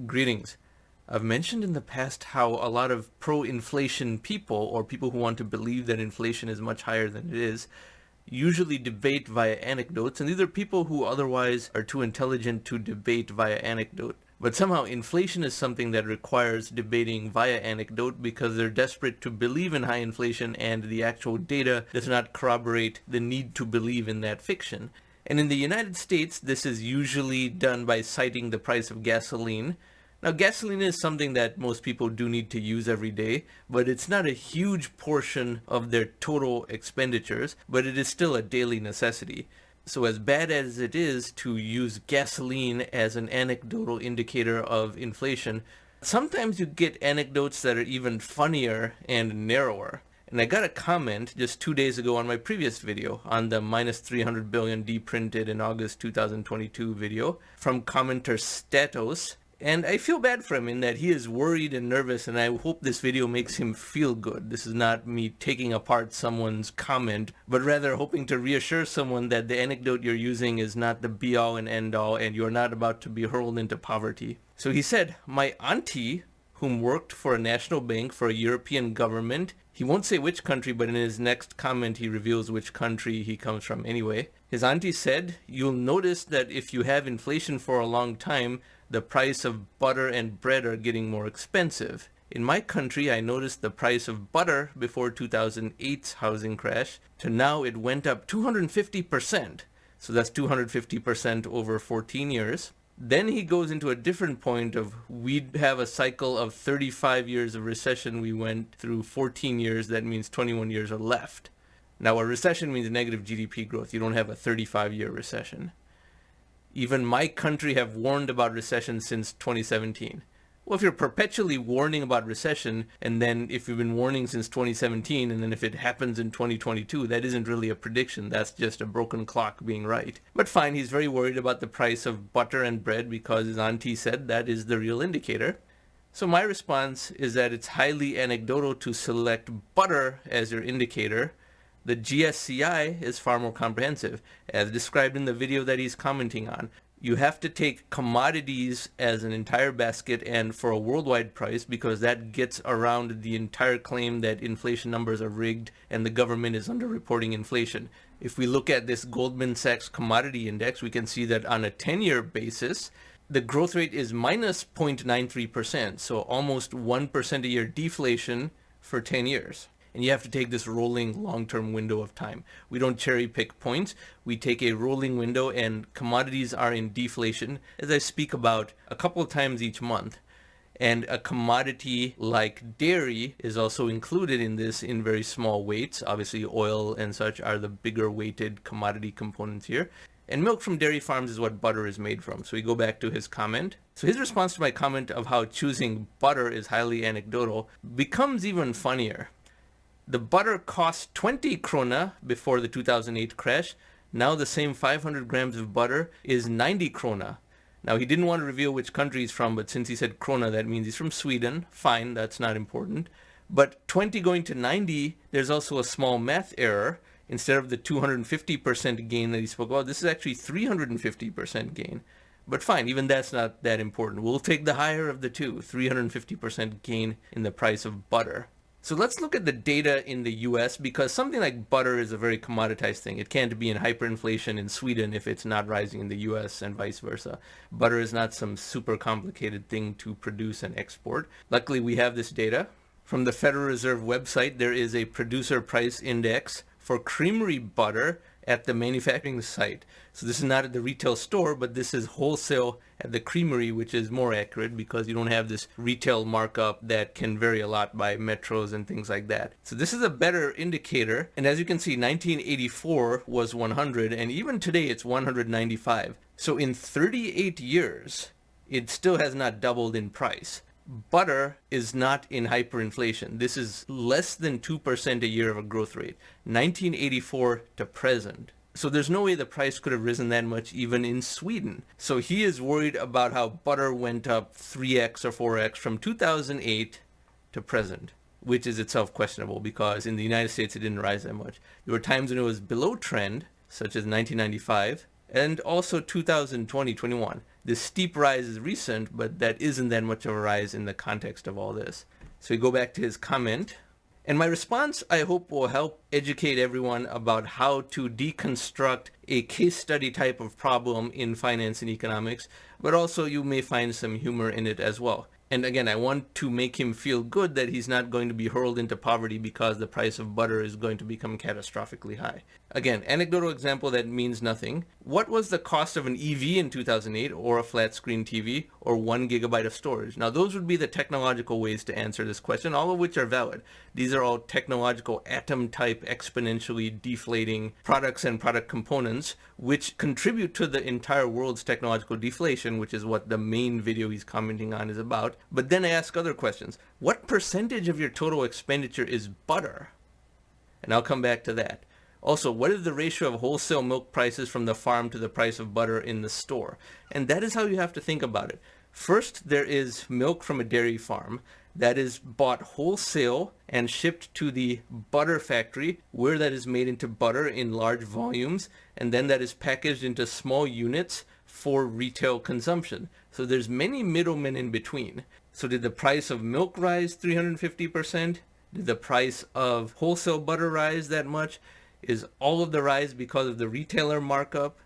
Greetings. I've mentioned in the past how a lot of pro-inflation people, or people who want to believe that inflation is much higher than it is, usually debate via anecdotes, and these are people who otherwise are too intelligent to debate via anecdote. But somehow inflation is something that requires debating via anecdote because they're desperate to believe in high inflation and the actual data does not corroborate the need to believe in that fiction. And in the United States, this is usually done by citing the price of gasoline. Now, gasoline is something that most people do need to use every day, but it's not a huge portion of their total expenditures, but it is still a daily necessity. So as bad as it is to use gasoline as an anecdotal indicator of inflation, sometimes you get anecdotes that are even funnier and narrower. And I got a comment just 2 days ago on my previous video, on the minus 300 billion deprinted in August 2022 video, from commenter Statos. And I feel bad for him in that he is worried and nervous, and I hope this video makes him feel good. This is not me taking apart someone's comment, but rather hoping to reassure someone that the anecdote you're using is not the be-all and end-all, and you're not about to be hurled into poverty. So he said, my auntie, whom worked for a national bank for a European government, he won't say which country, but in his next comment he reveals which country he comes from anyway. His auntie said, you'll notice that if you have inflation for a long time, the price of butter and bread are getting more expensive. In my country, I noticed the price of butter before 2008's housing crash to now it went up 250%. So that's 250% over 14 years. Then he goes into a different point of we'd have a cycle of 35 years of recession. We went through 14 years. That means 21 years are left. Now, a recession means negative GDP growth. You don't have a 35-year recession. Even my country have warned about recession since 2017. Well, if you're perpetually warning about recession, and then if you've been warning since 2017, and then if it happens in 2022, that isn't really a prediction. That's just a broken clock being right. But fine, he's very worried about the price of butter and bread because his auntie said that is the real indicator. So my response is that it's highly anecdotal to select butter as your indicator. The GSCI is far more comprehensive, as described in the video that he's commenting on. You have to take commodities as an entire basket and for a worldwide price because that gets around the entire claim that inflation numbers are rigged and the government is underreporting inflation. If we look at this Goldman Sachs commodity index, we can see that on a 10-year basis, the growth rate is minus 0.93%, so almost 1% a year deflation for 10 years. And you have to take this rolling long-term window of time. We don't cherry pick points. We take a rolling window, and commodities are in deflation, as I speak about a couple of times each month. And a commodity like dairy is also included in this in very small weights. Obviously, oil and such are the bigger weighted commodity components here. And milk from dairy farms is what butter is made from. So we go back to his comment. So his response to my comment of how choosing butter is highly anecdotal becomes even funnier. The butter cost 20 krona before the 2008 crash. Now the same 500 grams of butter is 90 krona. Now he didn't want to reveal which country he's from, but since he said krona, that means he's from Sweden. Fine, that's not important. But 20 going to 90, there's also a small math error. Instead of the 250% gain that he spoke about, this is actually 350% gain. But fine, even that's not that important. We'll take the higher of the two, 350% gain in the price of butter. So let's look at the data in the US because something like butter is a very commoditized thing. It can't be in hyperinflation in Sweden if it's not rising in the US and vice versa. Butter is not some super complicated thing to produce and export. Luckily, we have this data. From the Federal Reserve website, there is a producer price index for creamery butter at the manufacturing site. So this is not at the retail store, but this is wholesale at the creamery, which is more accurate because you don't have this retail markup that can vary a lot by metros and things like that. So this is a better indicator. And as you can see, 1984 was 100, and even today it's 195. So in 38 years, it still has not doubled in price. Butter is not in hyperinflation. This is less than 2% a year of a growth rate, 1984 to present. So there's no way the price could have risen that much even in Sweden. So he is worried about how butter went up 3x or 4x from 2008 to present, which is itself questionable because in the United States it didn't rise that much. There were times when it was below trend, such as 1995, and also 2020-21. The steep rise is recent, but that isn't that much of a rise in the context of all this. So we go back to his comment. And my response, I hope, will help educate everyone about how to deconstruct a case study type of problem in finance and economics, but also you may find some humor in it as well. And again, I want to make him feel good that he's not going to be hurled into poverty because the price of butter is going to become catastrophically high. Again, anecdotal example that means nothing. What was the cost of an EV in 2008, or a flat screen TV, or 1 gigabyte of storage? Now, those would be the technological ways to answer this question, all of which are valid. These are all technological atom-type exponentially deflating products and product components, which contribute to the entire world's technological deflation, which is what the main video he's commenting on is about. But then I ask other questions. What percentage of your total expenditure is butter? And I'll come back to that. Also, what is the ratio of wholesale milk prices from the farm to the price of butter in the store? And that is how you have to think about it. First, there is milk from a dairy farm that is bought wholesale and shipped to the butter factory, where that is made into butter in large volumes, and then that is packaged into small units for retail consumption. So there's many middlemen in between. So did the price of milk rise 350%? Did the price of wholesale butter rise that much? Is all of the rise because of the retailer markup?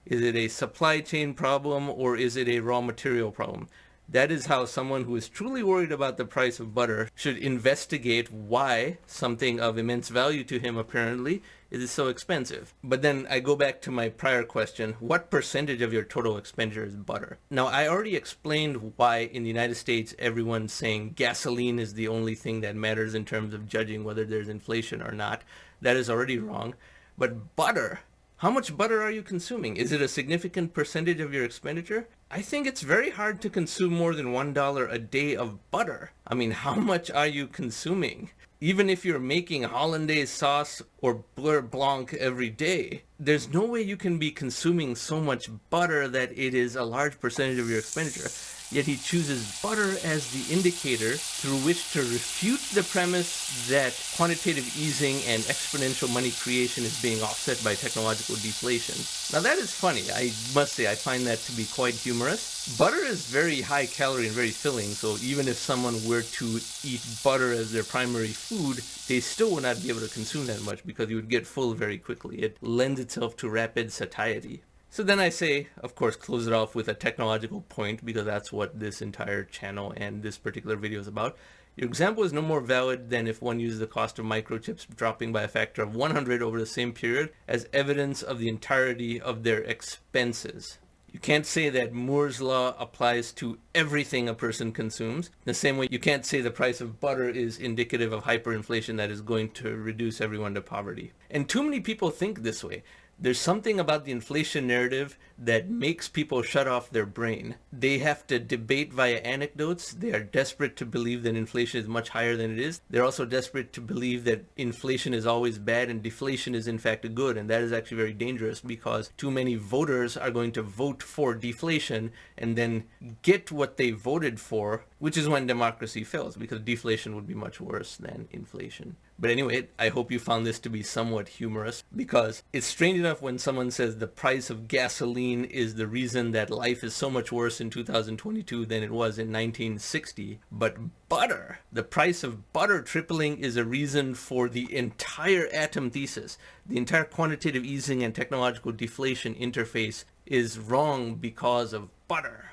Is it a supply chain problem, or is it a raw material problem? That is how someone who is truly worried about the price of butter should investigate why something of immense value to him apparently is so expensive. But then I go back to my prior question, what percentage of your total expenditure is butter? Now, I already explained why in the United States everyone's saying gasoline is the only thing that matters in terms of judging whether there's inflation or not. That is already wrong. But butter, how much butter are you consuming? Is it a significant percentage of your expenditure? I think it's very hard to consume more than $1 a day of butter. I mean, how much are you consuming? Even if you're making hollandaise sauce or beurre blanc every day, there's no way you can be consuming so much butter that it is a large percentage of your expenditure. Yet he chooses butter as the indicator through which to refute the premise that quantitative easing and exponential money creation is being offset by technological deflation. Now that is funny. I must say I find that to be quite humorous. Butter is very high calorie and very filling, so even if someone were to eat butter as their primary food, they still would not be able to consume that much because you would get full very quickly. It lends itself to rapid satiety. So then I say, of course, close it off with a technological point, because that's what this entire channel and this particular video is about. Your example is no more valid than if one uses the cost of microchips dropping by a factor of 100 over the same period as evidence of the entirety of their expenses. You can't say that Moore's law applies to everything a person consumes. The same way you can't say the price of butter is indicative of hyperinflation that is going to reduce everyone to poverty. And too many people think this way. There's something about the inflation narrative that makes people shut off their brain. They have to debate via anecdotes. They are desperate to believe that inflation is much higher than it is. They're also desperate to believe that inflation is always bad and deflation is in fact a good. And that is actually very dangerous, because too many voters are going to vote for deflation and then get what they voted for, which is when democracy fails, because deflation would be much worse than inflation. But anyway, I hope you found this to be somewhat humorous, because it's strange enough when someone says the price of gasoline is the reason that life is so much worse in 2022 than it was in 1960. But butter, the price of butter tripling is a reason for the entire atom thesis. The entire quantitative easing and technological deflation interface is wrong because of butter.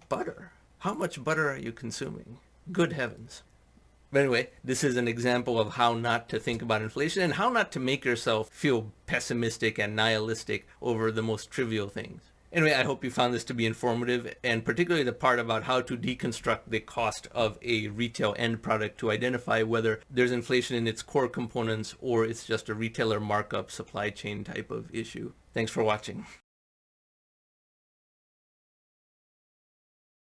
Butter? How much butter are you consuming? Good heavens. But anyway, this is an example of how not to think about inflation and how not to make yourself feel pessimistic and nihilistic over the most trivial things. Anyway, I hope you found this to be informative, and particularly the part about how to deconstruct the cost of a retail end product to identify whether there's inflation in its core components or it's just a retailer markup supply chain type of issue. Thanks for watching.